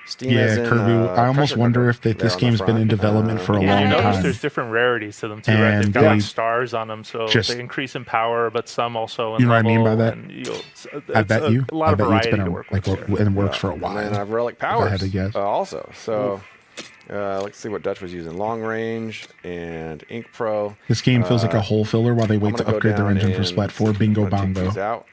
Steam as Yeah, in, Kirby. I almost pressure wonder cooker if there this on the game's been front. in development for a Yeah, long you notice time. there's different rarities to them too, right? And They've got they like stars on them, so just- they increase in power, but some also in You know what I mean by level, that? and I bet you. a lot I of bet you it's variety been to a, work like with here. and works for a And while. then I have Relic Powers. had to guess. Also, so let's see what Dutch was using: Long Range and Ink Pro. This game feels like a hole filler while they I'm wait to gonna go upgrade their down engine for and Splat 4. Bingo I'm gonna take bongo. these out.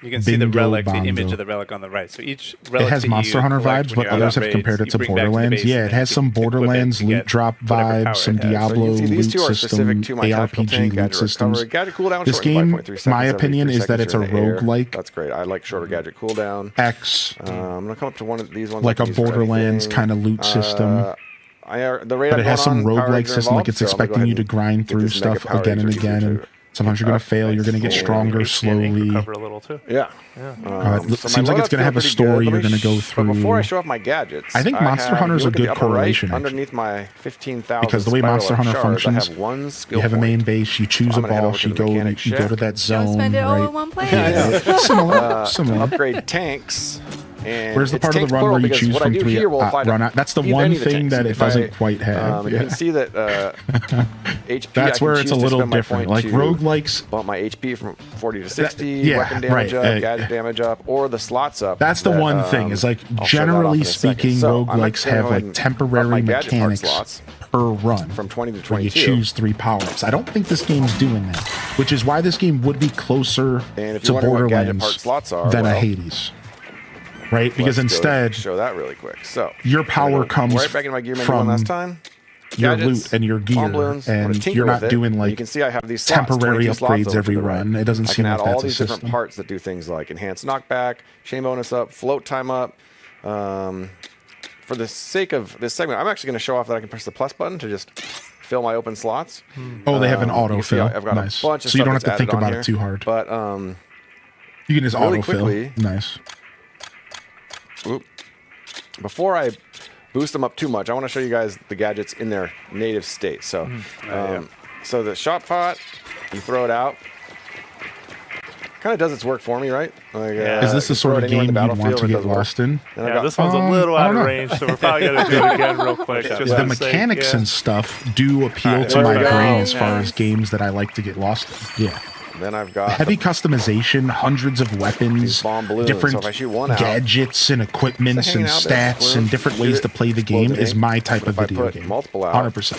You can see the Bingo relic, the bongo. image of the relic on the right. So each relic It has that you Monster Hunter collect vibes, when but you're out others on have compared it raids, to you bring back to the Borderlands. base Yeah, and it then has you some equip it Borderlands to loot get drop whatever power vibes, some it has. So you Diablo can see these loot two are system, specific to my tactical ARPG tank, loot gadget systems. recovery. Gadget cooldown, This short game, 5.3 seconds my every opinion 3 is that seconds it's a you're in the air. roguelike That's great. I like shorter gadget cooldown. X, I'm gonna come up to one of these ones. like I a can use for Borderlands anything. kind of loot system. The rate But I'm it has going some on, power roguelike rates are system, like involved, it's so I'm gonna go expecting you ahead to and grind get through this mega stuff power again and rates again. easier And to sometimes you're going to fail, you're going to get And stronger HP and ink slowly. recover a little too. Yeah. It So seems my like it's loadouts going to have a feel pretty story good. you're Let me going to go sh- But before I through. show off my gadgets, I think Monster Hunter's you a look at the good upper right, correlation, actually. underneath my 15,000 Because the way Monster Hunter shards, functions, I have one skill You have a point. main base, you choose a I'm gonna head over boss, to you the go mechanic you go to shack. that zone, Don't spend it all in right? one place. Similar. Upgrade tanks. And Where's the it's part of tanks the run plural where you because choose what I from do 3 here will apply to run out? That's the any one of the thing tanks. that it If doesn't quite have. You can see that HP. That's I where can it's a choose to little spend my different. point Like to roguelikes, bump my HP from 40 to 60, yeah, weapon damage right, up, gadget damage up, or the slots up. that's the that, one thing. Is like I'll show that off generally in a second. speaking, So, I'm roguelikes actually gonna have go ahead like and temporary bump my gadget part mechanics slots per run from 20 to where you 22. choose 3 power-ups. I don't think this game's doing that, which is why this game would be closer And if to you wonder what gadget part Borderlands slots are, than a well, Hades. Right? Because Let's go instead, show that really quick. So your I'm gonna power go comes right back into my gear menu from one last time. your Gadgets, loot and your gear, bomb balloons, I'm gonna and tinker you're with not it. doing You like can see I have these slots, temporary 22 slots upgrades over to every the right. run. It doesn't I seem can like add that's all a these different system. parts that do things like enhanced knockback, chain bonus up, float time up. For the sake of this segment, I'm actually going to show off that I can press the plus button to just fill my open slots. Oh, they have an You can see autofill. I've got Nice. a bunch of So you stuff don't have that's to think added on about here. it too hard. But You can just really autofill. quickly- Nice. before I boost them up too much, I want to show you guys the gadgets in their native state. So, so the shot pot, you throw it out. Kind of does its work for me, right? Like, Is this the you throw sort it of anywhere in game the you'd want battlefield, to it get does work. lost in? And I've Yeah, got- this one's a little I out don't of know. range, so we're probably going to do it again real quick. just The for sake, mechanics yeah. and stuff do appeal to there my we go. brain as far Nice. as games that I like to get lost in. Yeah. Then I've got Heavy customization, hundreds of weapons, These bomb balloons. different So if I shoot one out, gadgets and equipments hanging and out there, stats and different shoot ways it, to play the explodes game it is in. my type But of if I video put game. multiple out, 100%.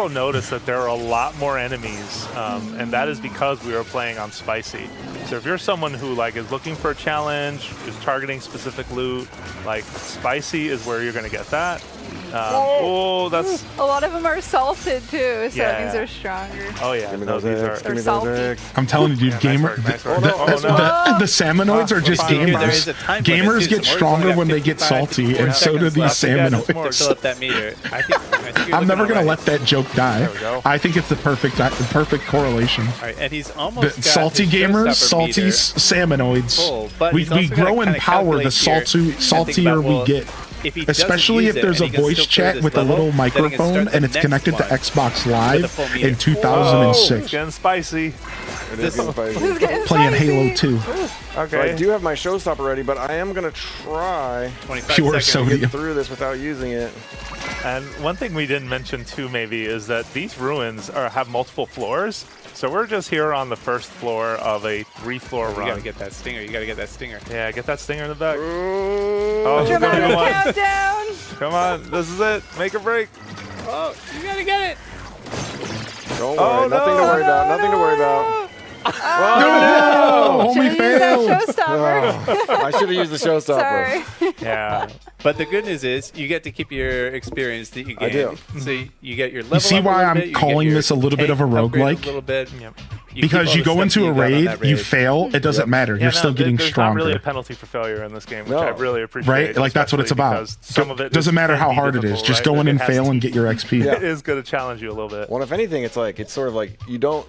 also noticed that there are a lot more enemies, and that is because we were playing on Spicy. So if you're someone who like is looking for a challenge, is targeting specific loot, like Spicy is where you're going to get that. Oh, that's. A lot of them are salted too, so Yeah. that means they're stronger. Oh yeah. Give me No, those these eggs. are. Give me salty. those eggs. I'm telling you, dude, Nice gamer. work, nice The, work. the, Oh, no. the salmonoids are just Dude, there gamers. is a time limit, Gamers too, get so we're stronger only when got they get 55 salty, more and so do seconds these left. You guys have more to fill salmonoids. up that meter. I think you're I'm never looking gonna all let that joke die. There we go. I think it's the perfect correlation. All right, and he's The almost got salty his gamers, showstopper salty meter salmonoids. full, but We he's also gotta grow in kinda power the calculate here and think saltier about, we well, get. if he doesn't Especially use if it there's a and he can voice still clear chat this with a level, little then he can microphone start the and it's next connected to one Xbox with a Live full meter. in Oh, 2006. it's getting spicy. It is getting spicy. This is getting Playing spicy. Halo 2. Okay. So I do have my showstopper ready, but I am gonna try 25 Pure seconds. sodium. get through this without using it. And one thing we didn't mention too, maybe, is that these ruins have multiple floors. So we're just here on the first floor of a 3-floor You run. gotta get that stinger. You gotta get that stinger. Yeah, get that stinger in the back. Oh, Oh, this is gonna be the Dramatic one. countdown. Come on, this is it. Make a break. Oh, you gotta get it. don't worry. Oh, Nothing to no, worry about. Nothing to worry about. No, homie Should've used that failed. showstopper. I should have used the showstopper. Sorry. Yeah. But the good news is you get to keep your experience that you I gain. do. So you get your level. You see up a why little I'm bit, you get calling your this a little bit tank of a upgrade roguelike? A little bit. Yep. You keep Because all you the go stuff into that a you got on raid, that you raid. fail, it doesn't Yep. matter. Yeah, You're no, still getting there's not really a stronger. penalty for failure in this game, which No. I really appreciate. Right? Like, that's what it's especially about. because Some of it Doesn't matter can how be hard it is. difficult, Just right? go But in it and has fail to- and get your XP. Yeah. It is going to challenge you a little bit. Well, if anything, it's sort of like you don't.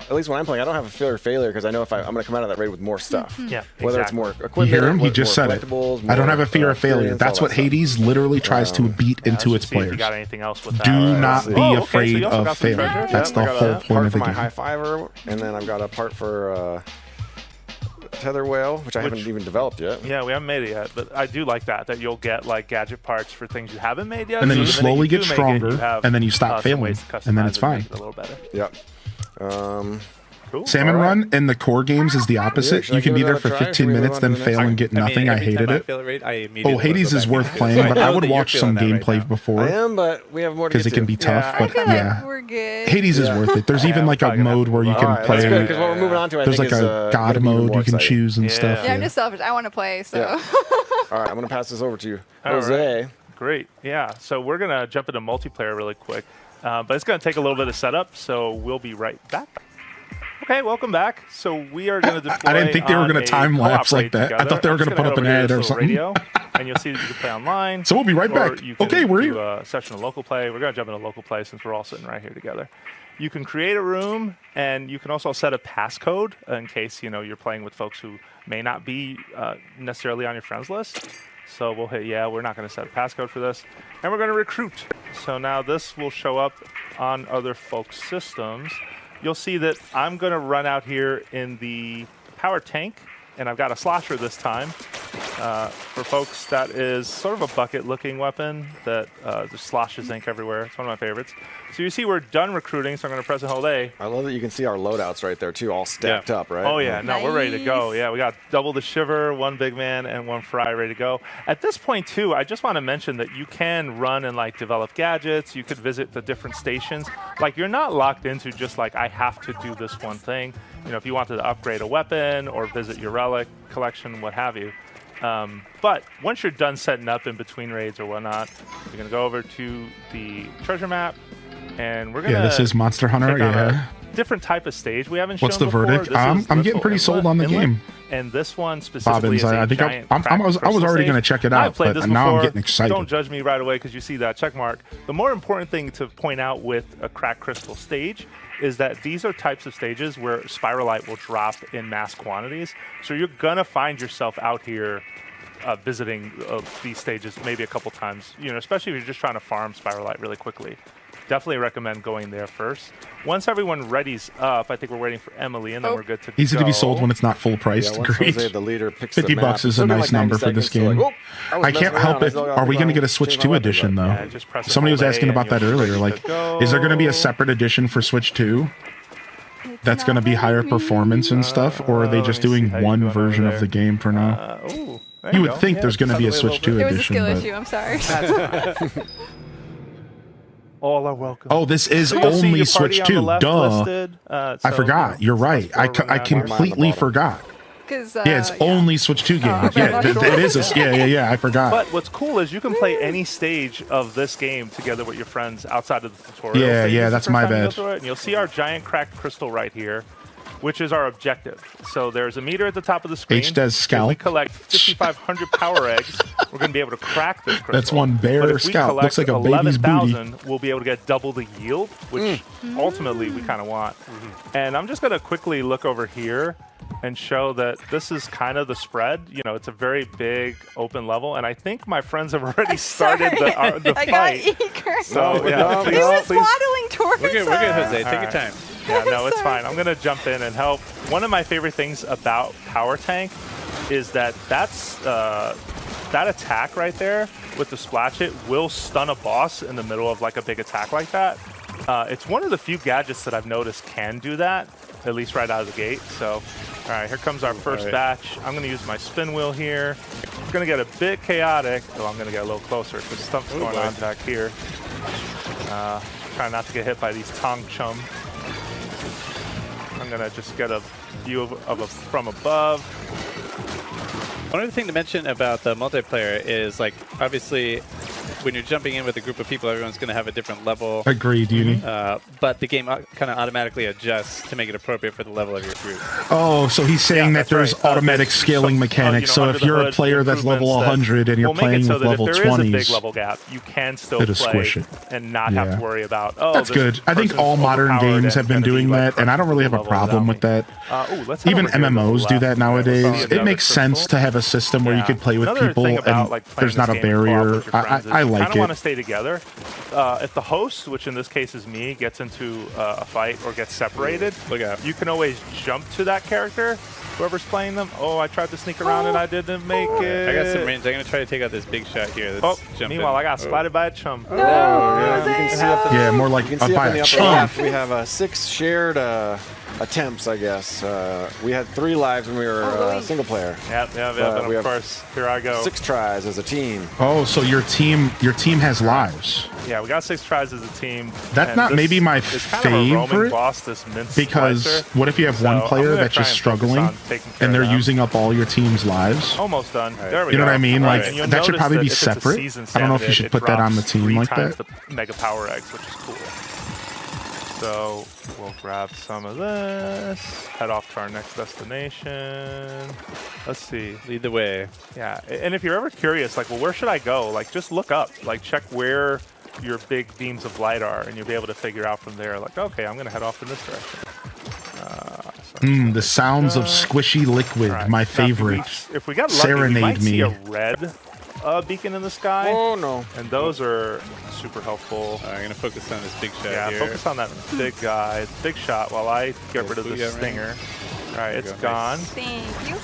At least when I'm playing, I don't have a fear of failure because I know if I'm going to come out of that raid with more stuff. Yeah, Whether exactly. it's more You equipment, hear him? He more just said it. collectibles, I don't more, have a fear of failure. experience, That's all what that stuff. Hades literally tries to beat Yeah, into let's its see if you players. got anything else with that. Do Let's not see. be Oh, okay, so afraid you also of got some failure. treasure? That's Yeah, the I got whole that. point Part of for the my game. high fiver, and then I've got a part for tether whale, which I haven't even developed yet. Yeah, we haven't made it yet, but I do like that you'll get like gadget parts for things you haven't made yet. And then so you the minute slowly do get make it, stronger, you have, and then you stop some failing, ways to and then customize it's it fine. make it a little better. Yep. Cool. Salmon All right. Run in the core games is the opposite. should I You can give be it there another for try, or 15 should we move minutes, on to then the next fail one? and get nothing. I every hated time it. fail a raid, I immediately Oh, Hades go is back worth into it. playing, So I but I know would that you're watch feeling some that right gameplay now. I before am, but we have more to because get it can to. be tough. Yeah, I But feel yeah, like we're good. Hades is Yeah. worth it. There's Yeah, even like a probably gonna have mode to where you move can on. All right, that's good play. because what we're moving on to, I There's think like is a God gonna be even mode more you can exciting. choose and Yeah. stuff. Yeah, I'm just selfish. I want to play, so. Yeah. All right, I'm gonna pass this over to you, All Jose. right. Great. Yeah. So we're gonna jump into multiplayer really quick, but it's gonna take a little bit of setup. So we'll be right back. Okay, welcome back. So we are going to deploy. I didn't think they were on gonna a time lapse co-op like that. raid I together. thought they were I'm just gonna put head up an over to ad this or little something. Radio, and you'll see that you can play online. So we'll be right or back. You can Okay, where are do you? a session of local play. We're going to jump into local play since we're all sitting right here together. You can create a room, and you can also set a passcode in case you're playing with folks who may not be necessarily on your friends list. So we'll hit we're not going to set a passcode for this. And we're going to recruit. So now this will show up on other folks' systems. You'll see that I'm going to run out here in the power tank, and I've got a slosher this time. For folks, that is sort of a bucket-looking weapon that just sloshes ink everywhere. It's one of my favorites. So you see we're done recruiting, so I'm going to press and hold A. I love that you can see our loadouts right there too, all stacked up, right? Oh yeah, no, we're ready to go. Nice. Yeah, we got double the Shiver, one Big Man, and one Fry ready to go. At this point too, I just want to mention that you can run and develop gadgets. You could visit the different stations. You're not locked into just I have to do this one thing. If you wanted to upgrade a weapon or visit your relic collection, what have you. But once you're done setting up in between raids or whatnot, you're gonna go over to the treasure map, and we're gonna. Yeah, this is Monster Hunter. pick on Yeah. a different type of stage we haven't What's shown the before. verdict? This I'm is getting Little pretty sold on the Inlet, game. and this one specifically Bobbins, is a I think giant I was cracked crystal already stage. gonna check it I've out, played but this now I'm before. getting excited. Don't judge me right away because you see that check mark. The more important thing to point out with a cracked crystal stage is that these are types of stages where spiralite will drop in mass quantities. So you're gonna find yourself out here visiting these stages maybe a couple times, especially if you're just trying to farm spiralite really quickly. Definitely recommend going there first. Once everyone readies up, I think we're waiting for Emily, and then we're good to Easy go. to be sold when it's not full priced. Yeah, once Great. Jose, the leader, picks 50 the bucks map, is a it's nice still 90 number for this seconds, so game. "Whoop, was I can't messing help around, I it. still gotta Are we go going to out get a and Switch change 2 my weapons edition, up." though? Yeah, just press and Somebody was hold A asking and about you'll that be earlier. good to go. Is there going to be a separate edition for Switch 2 that's going to be higher performance and stuff, or are they just let me see doing how you one doing over version of there. the game for now? Ooh, there You go. would think Yeah, there's going to be a suddenly Switch 2 It was a edition. skill but- issue. I'm sorry. All are welcome. Oh, this is So you'll see only your Switch party on the 2. left Duh. listed. I forgot. You're right. I completely forgot. Because Yeah, it's only Switch 2 game. okay, Yeah, not sure. it is. Yeah, I forgot. But what's cool is you can play any stage of this game together with your friends outside of the tutorial. Yeah, stages yeah, the that's first my time you go bad. through it. And you'll see our giant cracked crystal right here, which is our objective. So there's a meter at the top of the screen. H-Des scalp. If we collect 5,500 power eggs, we're going to be able to crack this crystal. That's one bare But if we scalp. collect Looks like a baby's booty. 11,000, we'll be able to get double the yield, which ultimately we kind of want. And I'm just going to quickly look over here and show that this is kind of the spread. You know, it's a very big open level, and I think my friends have already started the I got fight. eager. So yeah, He was waddling towards We're good, Jose. Take All your right. time. Yeah, no, it's Sorry. fine. I'm gonna jump in and help. One of my favorite things about Power Tank is that that attack right there with the splash hit will stun a boss in the middle of like a big attack like that. It's one of the few gadgets that I've noticed can do that, at least right out of the gate. So, all right, here comes our first batch. I'm gonna use my spin wheel here. It's gonna get a bit chaotic. Oh, I'm gonna get a little closer because stuff's going on back here. Trying not to get hit by these Tong Chum. I'm gonna just get a view from above. One other thing to mention about the multiplayer is, like, obviously, when you're jumping in with a group of people, everyone's going to have a different level. Agreed, Uni. But the game kind of automatically adjusts to make it appropriate for the level of your group. Oh, so he's saying that that's there's right. automatic scaling mechanics. So if you're a player that's level 100 and you're playing with level if there is a big 20s, level gap, you can still it'll play squish it. and not have to worry about, oh, that's this good. I think person's all modern overpowered games and have been gonna be, doing like, that, and I don't really have a level problem without with me. that. Let's head Even over here to the MMOs do left. that nowadays. We'll see It another makes sense crystal. to have a system where you could play with Another people thing about, and like, playing there's not this a game co-op barrier. with your friends is I you like kind of want to it. stay together. If the host, which in this case is me, gets into a fight or gets separated, Look out. you can always jump to that character, whoever's playing them. Oh, I tried to sneak around and I didn't make it. I got some range. I'm going to try to take out this big shot here. That's jumping. Meanwhile, I got spotted by a chum. No, You can see up Yeah, more like You can see up by in the a upper chunk. left, we have 6 shared attempts, I guess. We had 3 lives when we were single player. Yep. we And have of course, here I go. 6 tries as a team. Oh, so your team has lives. Yeah, we got 6 tries as a team. That's and not this maybe my is kind of a roaming favorite, boss, this mince because slicer. what if you have So one I'm player gonna that's try just and focus struggling on taking care and they're of them. using up all your team's lives? Almost done. There we go. You know what I mean? All Like, and you'll that should notice probably that be if it's a separate. seasoned I don't know if you salmon, should it put that on the drops team 3 like times that. the mega power eggs, which is cool. So we'll grab some of this, head off to our next destination. Let's see. Lead the way. Yeah, and if you're ever curious, like, well, where should I go? Like, just look up, like, check where your big beams of light are, and you'll be able to figure out from there, like, okay, I'm gonna head off in this direction. The sounds of squishy liquid, All right. my Now, favorite. if we got lucky, we Serenade might see me. a red beacon in the sky, Oh, no. and those are super helpful. I'm going to focus on this big shot Yeah, here. focus on that big guy, big shot, while I get rid of Booyah the ring. stinger. All right, it's go. gone. Thank you.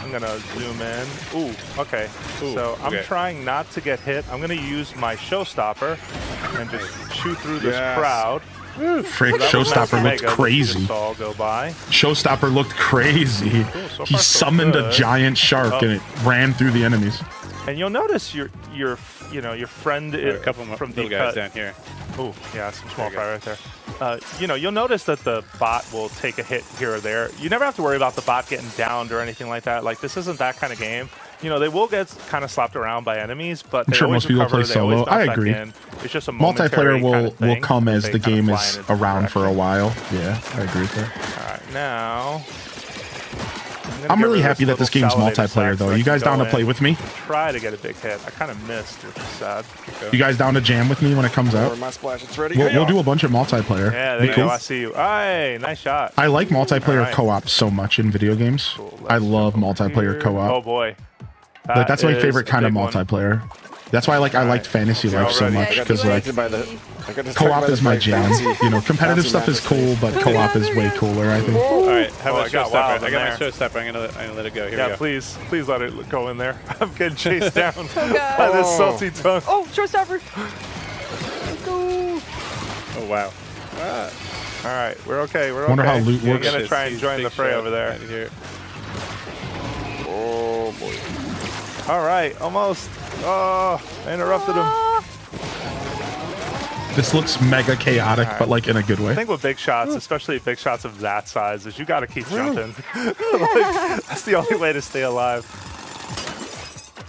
I'm gonna zoom in. Ooh, okay. Ooh, So I'm okay. trying not to get hit. I'm gonna use my showstopper and just shoot through this Yes. crowd. Frick, That was nice Showstopper looked mega that you crazy. just saw go by. Showstopper looked crazy. Cool, so He far, so summoned a good. giant shark Oh. and it ran through the enemies. And you'll notice your friend There are a couple more from little deep guys cut. down here. Oh, yeah, some small There you fire right there. You'll notice that the bot will take a hit here or there. You never have to worry about the bot getting downed or anything like that. Like, this isn't that kind of game. You know, they will get kind of slapped around by enemies, but they sure always most people recover, play they always solo. bounce I back agree. in. It's just a momentary Multiplayer kind will of thing come that as they the kind of game fly is in a different around for a direction. while. Yeah, I agree with that. All right, now I'm really happy that this game's multiplayer, though. You guys down to play with me? Try to get a big hit. I kind of missed, which is sad. You guys down to jam with me when it comes Or out? my splash, it's ready. We'll do a bunch of multiplayer. Yeah, there Be you cool. go. I see you. Hey, nice shot. I like multiplayer All right. co-op so much in video games. Cool, I let's love jump over multiplayer here. co-op. Oh boy, Like, that's my is favorite a kind of big one. multiplayer. That's why I liked Fantasy Yeah, Life so already. much, I got because like distracted by the I got distracted co-op by the is my very jam. fancy- You know, competitive fancy stuff is magic. cool, but co-op is way cooler, I think. All right, how Oh, about I got showstopper? wild I in got my there. showstopper. I'm gonna let it go. Here we Yeah, go. please let it go in there. I'm getting chased down God. by this salty tongue. Oh, showstopper. Let's go. Oh wow. All right, we're okay. We're Wonder okay. how loot We're works. gonna try and join the fray over there. Right here. Oh boy. All right, almost. Oh, I interrupted him. This looks mega chaotic, All right. but like in a good I way. think with big shots, especially big shots of that size, is you got to keep jumping. Like, that's the only way to stay alive.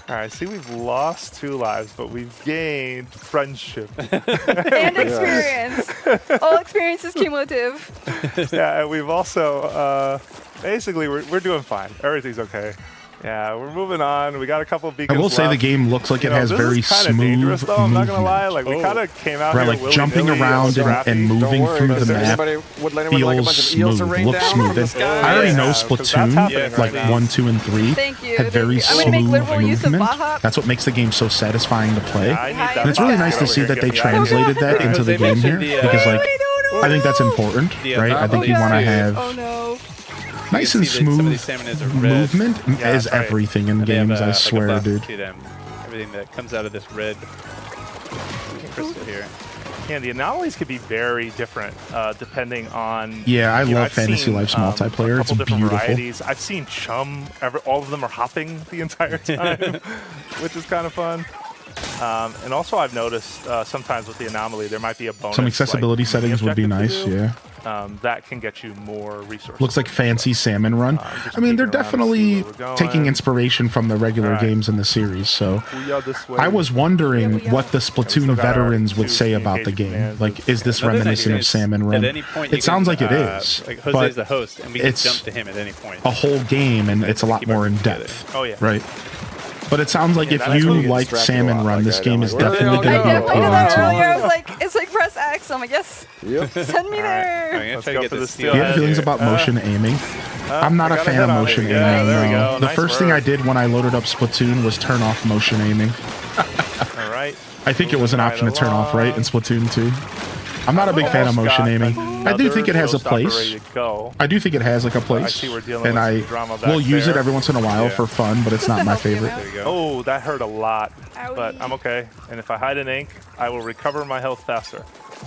All right, see, we've lost 2 lives, but we've gained friendship. And experience. All experience is cumulative. Yeah, and we've also, basically, we're doing fine. Everything's okay. Yeah, we're moving on. We got a couple of beacons I will say the left. game looks like You it know, has this very is kinda smooth dangerous, though, I'm not gonna lie. movement. Like, we kind of came out Right, here like jumping willy-nilly around and scrappy. moving worry, through the because if map anybody would let anyone like a feels bunch of eels to smooth, rain looks down smooth. from the And sky. I already know Yeah, 'cause that's happening Splatoon, right like now. 1, 2, and 3, Thank you. have very I'm gonna make smooth liberal use of movement. Baja. That's what makes the game so satisfying to play. Yeah, I need that And it's really Yeah. nice to see that they Get me out of here. translated that Because into the they game here, mentioned the, because like Wait, I think that's important, The right? I think anomaly you want to too. have Oh no. nice You and can see that some of smooth these salmon are red. movement Yeah, is that's right. everything in And they have games. I like a swear, buff dude. to them. Everything that comes out of this red crystal here. Yeah, the anomalies could be very different depending on. Yeah, I you know, love I've Fantasy seen, Life's multiplayer. A It's couple different beautiful. varieties. I've seen Chum. All of them are hopping the entire time, which is kind of fun. And also, I've noticed sometimes with the anomaly, there might be a bonus. Some accessibility like, settings would be objective nice. to do, Yeah. that can get you more resources. Looks like Fancy Salmon Run. just I mean, they're peeking around to see definitely where we're taking going. inspiration from the regular Alright. games in the series. So Booyah this way. I was wondering what the still Splatoon got our veterans would 2 say about the engagement game. commands. Like, is this Another reminiscent thing of is, Salmon Run? At any point, you It sounds can, like it is, Like Jose but is the host, and we can it's jump to him at any point. a whole game, and it's a lot Keep our more in team together. depth. Oh yeah. Right. But it sounds like Yeah, if that's you when you get like distracted a Salmon lot, Run, like this that. game I'm is like, where are they definitely all going to I be going? definitely did that appealing earlier. I to. was like, it's like press X. I'm like, yes, Yep. send me I'm there. gonna Let's try go to get for the the steel. Do you have head. feelings about motion aiming? I'm not I a got a fan hit of on it. motion Yeah, aiming. there we No. go. The Nice first thing work. I did when I loaded up Splatoon was turn off motion aiming. All right. I think it was an Moving option right to turn off, right, in along. Splatoon 2. I'm not a big fan of Almost motion got aiming. I do think it has a another place. showstopper ready to go. I do think it has like a I place, see we're dealing and with I some drama back will use it there. every once in a while Yeah. for fun, but it's Just not to my help you favorite. out. There you go. Oh, that hurt a lot. But Owie. I'm okay. And if I hide in ink, I will recover my health faster.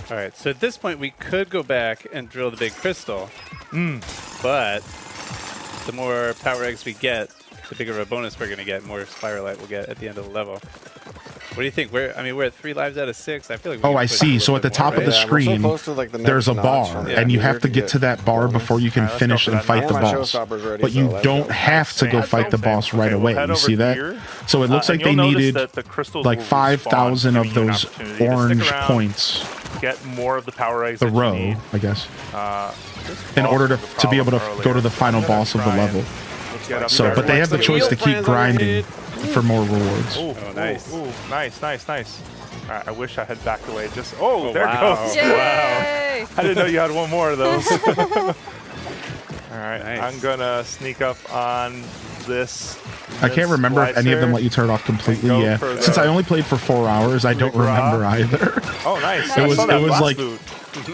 All right, so at this point, we could go back and drill the big crystal, but the more power eggs we get, the bigger of a bonus we're going to get, more spiralite we'll get at the end of the level. What do you think? We're at 3 lives out of 6. I feel like we Oh, can I push a see. little So at bit the top more, of the right? Yeah, we're so screen, close to, like, the there's a next bar, notch from and you here have to get to that bar bonus. before you can Alright, let's finish go for and that fight now. the And my boss. showstopper's ready, But so you let's don't go. have to go Same, fight the same. boss right Okay, we'll away. head You see over that? here. So it looks like And they you'll notice needed that the crystals like will 5,000 respawn, of giving you an those opportunity to stick orange around, points, Get more of the power eggs the that you row, need. I guess, Just in order solve the to be able to problem go to the earlier. final I'm gonna boss of the try and level. get up So, there. but they have the Let's choice go. to keep grinding for more rewards. Ooh, Oh, nice. Ooh, nice, nice, nice. All right, I wish I had backed away. Just oh, there wow. goes. Yay! I didn't know you had one more of those. All right, Nice. I'm gonna sneak up on this. I can't remember if any of them let you turn it off completely. go Yeah, for the- since I only played for 4 hours, I don't remember either. Oh, nice. It I was- saw it that was blast like boot.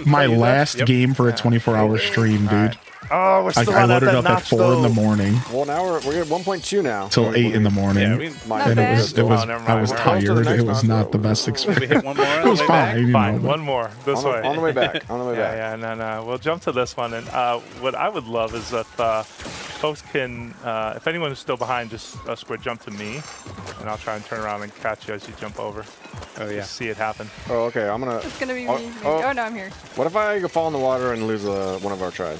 My Use that? last Yep. game for a 24-hour stream, All right. dude. Oh, we're I still on loaded that up at notch, 4 in the though. morning Well, now we're at 1.2 now. till 8 in the morning. Yeah, we, My and bad. it was Oh, never I was mind. We're close to the tired. next It was not the notch. best we experience. hit one more on It the was way fine. back. you know, Fine, but- one more this way. On the way back. On the way back. Yeah, no. We'll jump to this one. And what I would love is if folks can, if anyone is still behind, just squid jump to me, and I'll try and turn around and catch you as you jump over. Oh, yeah. Just see it happen. Oh, okay. I'm gonna. It's gonna be Oh, me. oh. Oh no, I'm here. What if I fall in the water and lose one of our tries?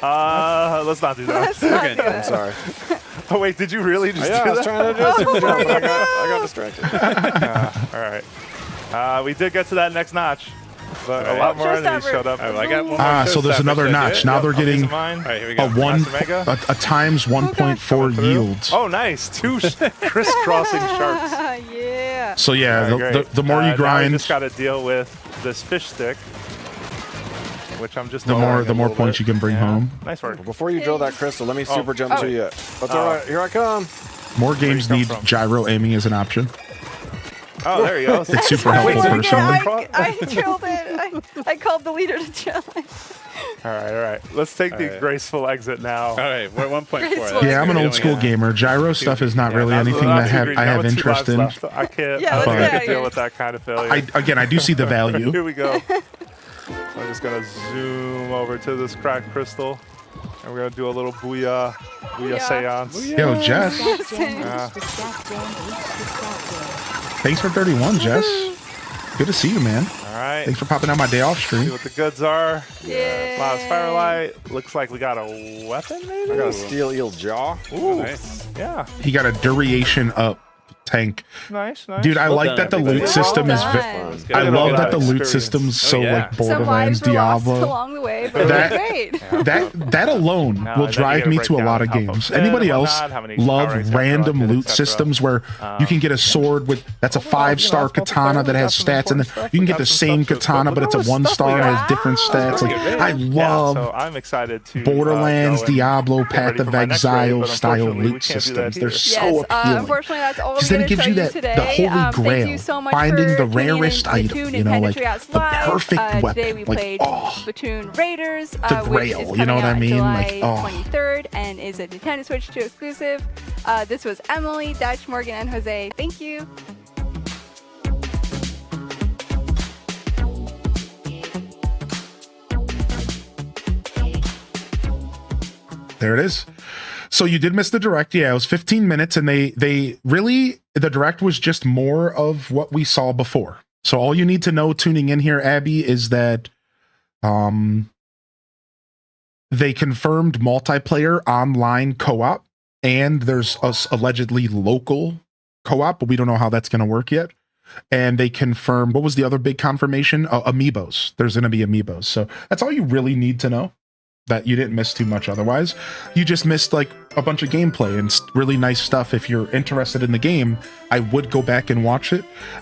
Let's not do that. Let's not Okay. do I'm that. sorry. Oh wait, did you really just Yeah, I do was that? trying to do a super jump, but I got distracted. All right. We did get to that next notch, but a All right. lot more enemies Showstopper. showed up. All right, well, I got one more. So there's showstopper, another so notch. good. Now Yep, they're a piece getting of mine. All right, here we a go. a times 1.4 yields. Oh, nice. 2 crisscrossing sharks. Yeah. So yeah, All right, great. the more you Now we grind, just got to deal with this fish stick, which I'm just the more points you can bring home. Nice work. Before you drill that crystal, let me super jump Oh. to you. That's all right. Here I come. More games come need from? gyro aiming as an option. Oh, there you go. It's super helpful Wait, personally. I drilled it. I called the leader to drill it. All right. Let's take the right. graceful exit now. All right, we're at 1.4. Graceful. Yeah, I'm an We old don't school get- gamer. Gyro stuff is not really anything not that too I have greedy. Now with 2 interest lives in. left. I can't. Yeah, I let's don't get think I out can deal here. with that kind of failure. I do see the value. Here we go. I'm just gonna zoom over to this cracked crystal, and we're gonna do a little booyah seance. Yo, Jess, thanks for 31, Jess. Good to see you, man. All right. Thanks for popping on my day off See stream. what the goods are. Yeah. Last Firelight. Looks like we got a weapon, maybe? I got a steel eel jaw. Ooh. Nice. Yeah. He got a duration up tank. Nice, nice. Dude, I Well like done, that the everybody. loot system is. Well done. Fun. Good. I Good. love Good. that the loot Experience. system's so yeah. like Some Borderlands, lives were lost Diablo. along the way, but That- it was great. That alone Now, will and then you drive gotta me break to a down lot of how folks games. did Anybody and else whatnot, how many love power rates have random collected, loot etc. systems where you can get a sword with that's a Overall, you know, 5-star it's multiplayer, katana that we got has some stats, and important then stuff, you can we get got the some same stuff to katana, equip, but it's a there was stuff 1-star we and got. has different stats. Like I Yeah, love so I'm excited to Borderlands, go and Diablo, get ready Path of for my next raid, Exile but style unfortunately, we loot can't do that systems. They're here. so appealing. Unfortunately, that's all Because we're then going it to gives show you you that today. the holy Thank grail, you so much finding for the tuning in rarest to item. Splatoon You know, and like Panda Trios the Live. perfect Today weapon. we Like played oh, Splatoon Raiders, the which grail, is you coming know what I out mean? July Like, oh. 23rd and is a Nintendo Switch 2 exclusive. This was Emily, Dutch, Morgan, and Jose. Thank you. there it is. So you did miss the direct. Yeah, it was 15 minutes, and they really the direct was just more of what we saw before. So all you need to know tuning in here, Abby, is that they confirmed multiplayer online co-op, and there's a allegedly local co-op, but we don't know how that's going to work yet. And they confirmed, what was the other big confirmation? Amiibos. There's going to be Amiibos. So that's all you really need to know. That you didn't miss too much otherwise. You just missed like a bunch of gameplay and really nice stuff. If you're interested in the game, I would go back and watch it.